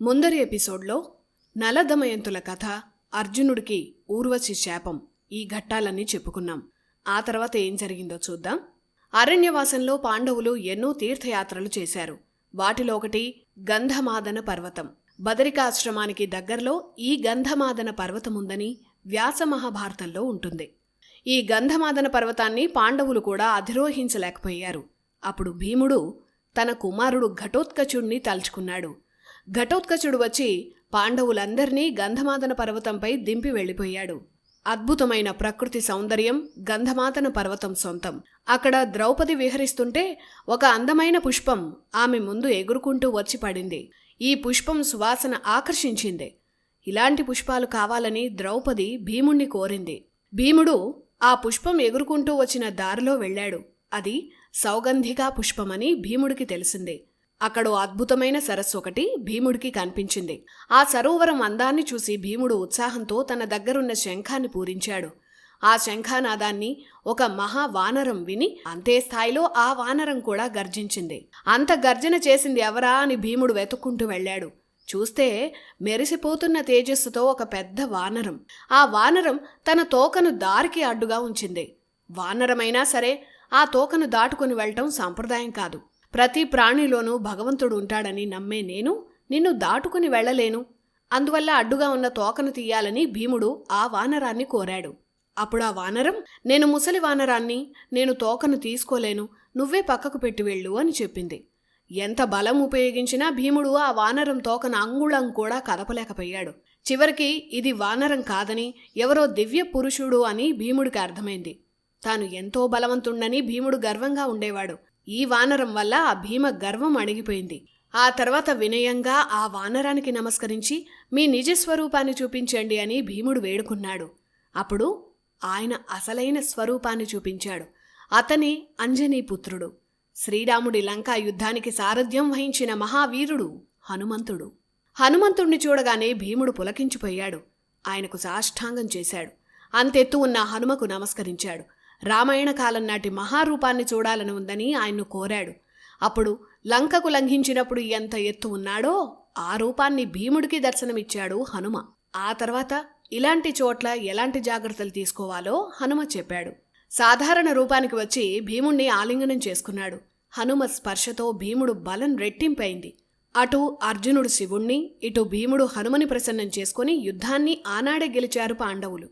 ముందరి ఎపిసోడ్లో నలదమయంతుల కథ, అర్జునుడికి ఊర్వశి శాపం, ఈ ఘట్టాలన్నీ చెప్పుకున్నాం. ఆ తర్వాత ఏం జరిగిందో చూద్దాం. అరణ్యవాసంలో పాండవులు ఎన్నో తీర్థయాత్రలు చేశారు. వాటిలో ఒకటి గంధమాదన పర్వతం. బదరికాశ్రమానికి దగ్గరలో ఈ గంధమాదన పర్వతం ఉందని వ్యాస మహాభారతంలో ఉంటుంది. ఈ గంధమాదన పర్వతాన్ని పాండవులు కూడా అధిరోహించలేకపోయారు. అప్పుడు భీముడు తన కుమారుడు ఘటోత్కచుడిని తలుచుకున్నాడు. ఘటోత్కచుడు వచ్చి పాండవులందర్నీ గంధమాదన పర్వతంపై దింపి వెళ్ళిపోయాడు. అద్భుతమైన ప్రకృతి సౌందర్యం గంధమాదన పర్వతం సొంతం. అక్కడ ద్రౌపది విహరిస్తుంటే ఒక అందమైన పుష్పం ఆమె ముందు ఎగురుకుంటూ వచ్చి పడింది. ఈ పుష్పం సువాసన ఆకర్షించింది. ఇలాంటి పుష్పాలు కావాలని ద్రౌపది భీముణ్ణి కోరింది. భీముడు ఆ పుష్పం ఎగురుకుంటూ వచ్చిన దారిలో వెళ్ళాడు. అది సౌగంధికా పుష్పమని భీముడికి తెలిసింది. అక్కడో అద్భుతమైన సరస్సు ఒకటి భీముడికి కనిపించింది. ఆ సరోవరం అందాన్ని చూసి భీముడు ఉత్సాహంతో తన దగ్గరున్న శంఖాన్ని పూరించాడు. ఆ శంఖానాదాన్ని ఒక మహావానరం విని అంతే స్థాయిలో ఆ వానరం కూడా గర్జించింది. అంత గర్జన చేసింది ఎవరా అని భీముడు వెతుక్కుంటూ వెళ్ళాడు. చూస్తే మెరిసిపోతున్న తేజస్సుతో ఒక పెద్ద వానరం. ఆ వానరం తన తోకను దారికి అడ్డుగా ఉంచింది. వానరమైనా సరే ఆ తోకను దాటుకుని వెళ్ళటం సాంప్రదాయం కాదు. ప్రతి ప్రాణిలోనూ భగవంతుడు ఉంటాడని నమ్మే నేను నిన్ను దాటుకుని వెళ్ళలేను. అందువల్ల అడ్డుగా ఉన్న తోకను తీయాలని భీముడు ఆ వానరాన్ని కోరాడు. అప్పుడు ఆ వానరం, నేను ముసలి వానరాన్ని, నేను తోకను తీసుకోలేను, నువ్వే పక్కకు పెట్టి వెళ్ళు అని చెప్పింది. ఎంత బలం ఉపయోగించినా భీముడు ఆ వానరం తోకను అంగుళం కూడా కదపలేకపోయాడు. చివరికి ఇది వానరం కాదని ఎవరో దివ్య పురుషుడు అని భీముడికి అర్థమైంది. తాను ఎంతో బలవంతుణ్ణని భీముడు గర్వంగా ఉండేవాడు. ఈ వానరం వల్ల ఆ భీమ గర్వం అణిగిపోయింది. ఆ తర్వాత వినయంగా ఆ వానరానికి నమస్కరించి మీ నిజస్వరూపాన్ని చూపించండి అని భీముడు వేడుకున్నాడు. అప్పుడు ఆయన అసలైన స్వరూపాన్ని చూపించాడు. అతనే అంజనీపుత్రుడు, శ్రీరాముడి లంకా యుద్ధానికి సారథ్యం వహించిన మహావీరుడు హనుమంతుడు. హనుమంతుణ్ణి చూడగానే భీముడు పులకించిపోయాడు. ఆయనకు సాష్టాంగం చేశాడు. అంతెత్తు ఉన్న హనుమకు నమస్కరించాడు. రామాయణ కాలం నాటి మహారూపాన్ని చూడాలని ఉందని ఆయన్ను కోరాడు. అప్పుడు లంకకు లంఘించినప్పుడు ఎంత ఎత్తు ఉన్నాడో ఆ రూపాన్ని భీముడికి దర్శనమిచ్చాడు హనుమ. ఆ తర్వాత ఇలాంటి చోట్ల ఎలాంటి జాగ్రత్తలు తీసుకోవాలో హనుమ చెప్పాడు. సాధారణ రూపానికి వచ్చి భీముణ్ణి ఆలింగనం చేసుకున్నాడు. హనుమ స్పర్శతో భీముడు బలం రెట్టింపైంది. అటు అర్జునుడు శివుణ్ణి, ఇటు భీముడు హనుమని ప్రసన్నం చేసుకుని యుద్ధాన్ని ఆనాడే గెలిచారు పాండవులు.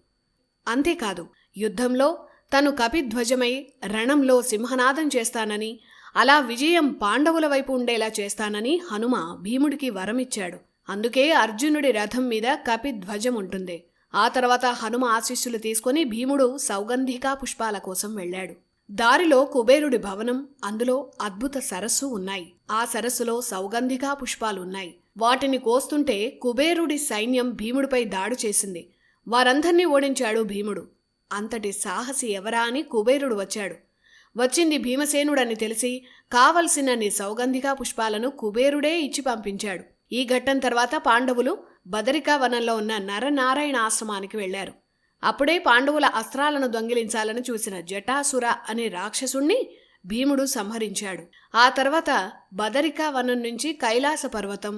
అంతేకాదు, యుద్ధంలో తను కపిధ్వజమై రణంలో సింహనాదం చేస్తానని, అలా విజయం పాండవుల వైపు ఉండేలా చేస్తానని హనుమ భీముడికి వరమిచ్చాడు. అందుకే అర్జునుడి రథం మీద కపిధ్వజం ఉంటుంది. ఆ తర్వాత హనుమ ఆశీస్సులు తీసుకుని భీముడు సౌగంధికా పుష్పాల కోసం వెళ్ళాడు. దారిలో కుబేరుడి భవనం, అందులో అద్భుత సరస్సు ఉన్నాయి. ఆ సరస్సులో సౌగంధికా పుష్పాలున్నాయి. వాటిని కోస్తుంటే కుబేరుడి సైన్యం భీముడిపై దాడి చేసింది. వారందర్నీ ఓడించాడు భీముడు. అంతటి సాహసి ఎవరా అని కుబేరుడు వచ్చాడు. వచ్చింది భీమసేనుడని తెలిసి కావలసినన్ని సౌగంధికా పుష్పాలను కుబేరుడే ఇచ్చి పంపించాడు. ఈ ఘట్టం తర్వాత పాండవులు బదరికా వనంలో ఉన్న నరనారాయణ ఆశ్రమానికి వెళ్లారు. అప్పుడే పాండవుల అస్త్రాలను దొంగిలించాలని చూసిన జటాసుర అనే రాక్షసుణ్ణి భీముడు సంహరించాడు. ఆ తర్వాత బదరికా వనం నుంచి కైలాస పర్వతం,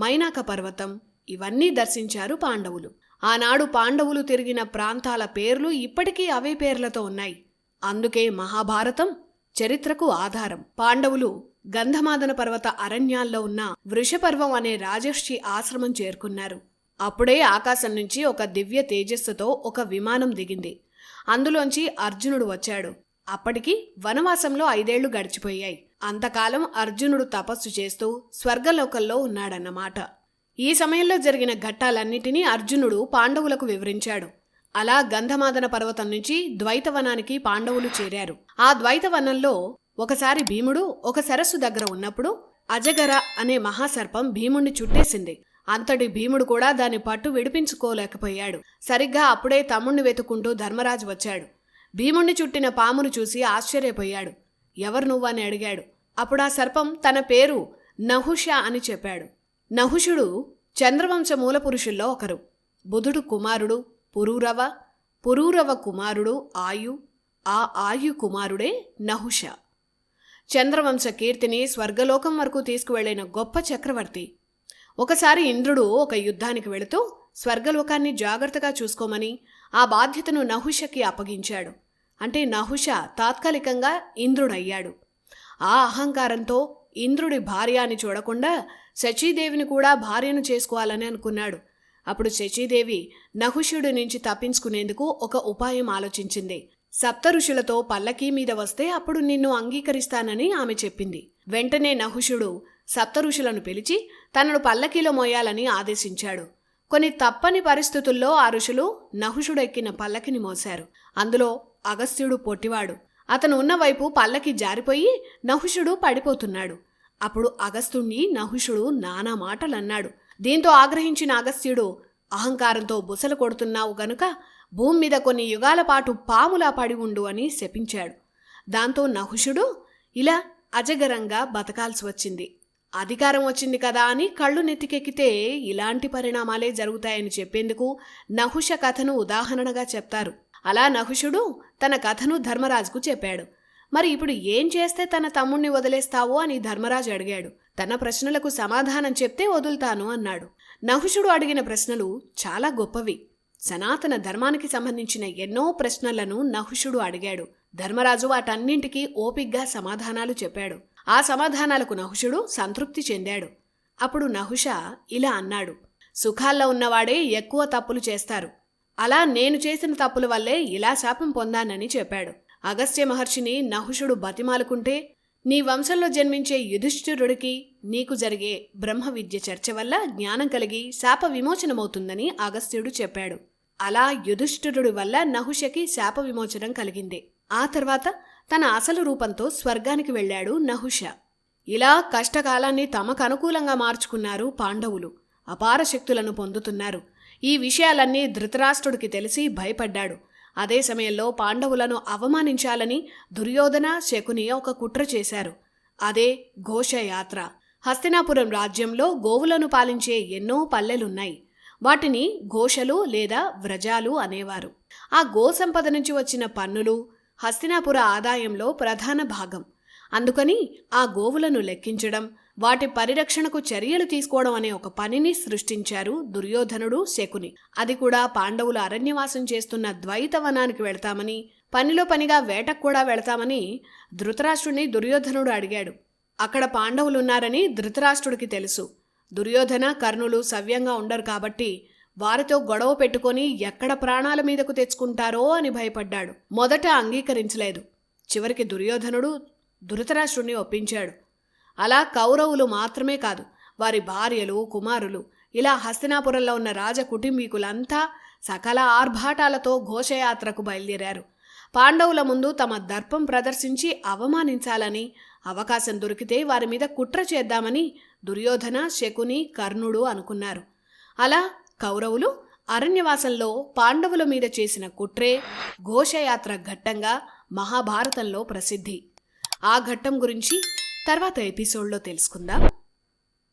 మైనాక పర్వతం ఇవన్నీ దర్శించారు పాండవులు. ఆనాడు పాండవులు తిరిగిన ప్రాంతాల పేర్లు ఇప్పటికీ అవే పేర్లతో ఉన్నాయి. అందుకే మహాభారతం చరిత్రకు ఆధారం. పాండవులు గంధమాదన పర్వత అరణ్యాల్లో ఉన్న వృషపర్వం అనే రాజర్షి ఆశ్రమం చేరుకున్నారు. అప్పుడే ఆకాశం నుంచి ఒక దివ్య తేజస్సుతో ఒక విమానం దిగింది. అందులోంచి అర్జునుడు వచ్చాడు. అప్పటికి వనవాసంలో 5 ఏళ్లు గడిచిపోయాయి. అంతకాలం అర్జునుడు తపస్సు చేస్తూ స్వర్గలోకంలో ఉన్నాడన్నమాట. ఈ సమయంలో జరిగిన ఘట్టాలన్నిటినీ అర్జునుడు పాండవులకు వివరించాడు. అలా గంధమాదన పర్వతం నుంచి ద్వైతవనానికి పాండవులు చేరారు. ఆ ద్వైతవనంలో ఒకసారి భీముడు ఒక సరస్సు దగ్గర ఉన్నప్పుడు అజగర అనే మహాసర్పం భీముణ్ణి చుట్టేసింది. అంతటి భీముడు కూడా దాని పట్టు విడిపించుకోలేకపోయాడు. సరిగ్గా అప్పుడే తమ్ముణ్ణి వెతుక్కుంటూ ధర్మరాజు వచ్చాడు. భీముణ్ణి చుట్టిన పామును చూసి ఆశ్చర్యపోయాడు. ఎవరు నువ్వని అడిగాడు. అప్పుడు ఆ సర్పం తన పేరు నహుష అని చెప్పాడు. నహుషుడు చంద్రవంశ మూలపురుషుల్లో ఒకరు. బుధుడు కుమారుడు పురూరవ, పురూరవ కుమారుడు ఆయు, ఆ ఆయు కుమారుడే నహుష. చంద్రవంశ కీర్తిని స్వర్గలోకం వరకు తీసుకువెళ్లిన గొప్ప చక్రవర్తి. ఒకసారి ఇంద్రుడు ఒక యుద్ధానికి వెళుతూ స్వర్గలోకాన్ని జాగ్రత్తగా చూసుకోమని ఆ బాధ్యతను నహుషకి అప్పగించాడు. అంటే నహుష తాత్కాలికంగా ఇంద్రుడయ్యాడు. ఆ అహంకారంతో ఇంద్రుడి భార్య అని చూడకుండా శచీదేవిని కూడా భార్యను చేసుకోవాలని అనుకున్నాడు. అప్పుడు శచీదేవి నహుషుడి నుంచి తప్పించుకునేందుకు ఒక ఉపాయం ఆలోచించింది. సప్త ఋషులతో పల్లకీ మీద వస్తే అప్పుడు నిన్ను అంగీకరిస్తానని ఆమె చెప్పింది. వెంటనే నహుషుడు సప్త ఋషులను పిలిచి తనను పల్లకీలో మోయాలని ఆదేశించాడు. కొన్ని తప్పని పరిస్థితుల్లో ఆ ఋషులు నహుషుడెక్కిన పల్లకిని మోశారు. అందులో అగస్త్యుడు పొట్టివాడు. అతను ఉన్న వైపు పల్లకి జారిపోయి నహుషుడు పడిపోతున్నాడు. అప్పుడు అగస్త్యుణ్ణి నహుషుడు నానా మాటలన్నాడు. దీంతో ఆగ్రహించిన అగస్త్యుడు, అహంకారంతో బుసలు కొడుతున్నావు గనుక భూమి మీద కొన్ని యుగాల పాటు పాములా పడి ఉండు అని శపించాడు. దాంతో నహుషుడు ఇలా అజగరంగా బతకాల్సి వచ్చింది. అధికారం వచ్చింది కదా అని కళ్ళు నెత్తికెక్కితే ఇలాంటి పరిణామాలే జరుగుతాయని చెప్పేందుకు నహుష కథను ఉదాహరణగా చెప్తారు. అలా నహుషుడు తన కథను ధర్మరాజుకు చెప్పాడు. మరి ఇప్పుడు ఏం చేస్తే తన తమ్ముణ్ణి వదిలేస్తావో అని ధర్మరాజు అడిగాడు. తన ప్రశ్నలకు సమాధానం చెప్తే వదులుతాను అన్నాడు. నహుషుడు అడిగిన ప్రశ్నలు చాలా గొప్పవి. సనాతన ధర్మానికి సంబంధించిన ఎన్నో ప్రశ్నలను నహుషుడు అడిగాడు. ధర్మరాజు వాటన్నింటికీ ఓపిగ్గా సమాధానాలు చెప్పాడు. ఆ సమాధానాలకు నహుషుడు సంతృప్తి చెందాడు. అప్పుడు నహుష ఇలా అన్నాడు. సుఖాల్లో ఉన్నవాడే ఎక్కువ తప్పులు చేస్తారు. అలా నేను చేసిన తప్పుల వల్లే ఇలా శాపం పొందానని చెప్పాడు. అగస్త్య మహర్షిని నహుషుడు బతిమాలుకుంటే, నీ వంశంలో జన్మించే యుధిష్ఠిరుడికి నీకు జరిగే బ్రహ్మ విద్య చర్చ వల్ల జ్ఞానం కలిగి శాప విమోచనమవుతుందని అగస్త్యుడు చెప్పాడు. అలా యుధిష్ఠిరుడి వల్ల నహుషకి శాప విమోచనం కలిగింది. ఆ తర్వాత తన అసలు రూపంతో స్వర్గానికి వెళ్ళాడు నహుష. ఇలా కష్టకాలాన్ని తమకు అనుకూలంగా మార్చుకున్నారు పాండవులు. అపార శక్తులను పొందుతున్నారు. ఈ విషయాలన్నీ ధృతరాష్ట్రుడికి తెలిసి భయపడ్డాడు. అదే సమయంలో పాండవులను అవమానించాలని దుర్యోధన, శకుని ఒక కుట్ర చేశారు. అదే ఘోషయాత్ర. హస్తినాపురం రాజ్యంలో గోవులను పాలించే ఎన్నో పల్లెలున్నాయి. వాటిని ఘోషలు లేదా వ్రజాలు అనేవారు. ఆ గోసంపద నుంచి వచ్చిన పన్నులు హస్తినాపుర ఆదాయంలో ప్రధాన భాగం. అందుకని ఆ గోవులను లెక్కించడం, వాటి పరిరక్షణకు చర్యలు తీసుకోవడం అనే ఒక పనిని సృష్టించారు దుర్యోధనుడు, శకుని. అది కూడా పాండవులు అరణ్యవాసం చేస్తున్న ద్వైతవనానికి వెళతామని, పనిలో పనిగా వేటకు కూడా వెళతామని ధృతరాష్ట్రుడిని దుర్యోధనుడు అడిగాడు. అక్కడ పాండవులున్నారని ధృతరాష్ట్రుడికి తెలుసు. దుర్యోధన, కర్ణులు సవ్యంగా ఉండరు కాబట్టి వారితో గొడవ పెట్టుకొని ఎక్కడ ప్రాణాల మీదకు తెచ్చుకుంటారో అని భయపడ్డాడు. మొదట అంగీకరించలేదు. చివరికి దుర్యోధనుడు ధృతరాష్ట్రుడిని ఒప్పించాడు. అలా కౌరవులు మాత్రమే కాదు, వారి భార్యలు, కుమారులు, ఇలా హస్తినాపురంలో ఉన్న రాజ కుటుంబీకులంతా సకల ఆర్భాటాలతో ఘోషయాత్రకు బయలుదేరారు. పాండవుల ముందు తమ దర్పం ప్రదర్శించి అవమానించాలని, అవకాశం దొరికితే వారి మీద కుట్ర చేద్దామని దుర్యోధన, శకుని, కర్ణుడు అనుకున్నారు. అలా కౌరవులు అరణ్యవాసంలో పాండవుల మీద చేసిన కుట్రే ఘోషయాత్ర ఘట్టంగా మహాభారతంలో ప్రసిద్ధి. ఆ ఘట్టం గురించి తర్వాత ఎపిసోడ్లో తెలుసుకుందాం.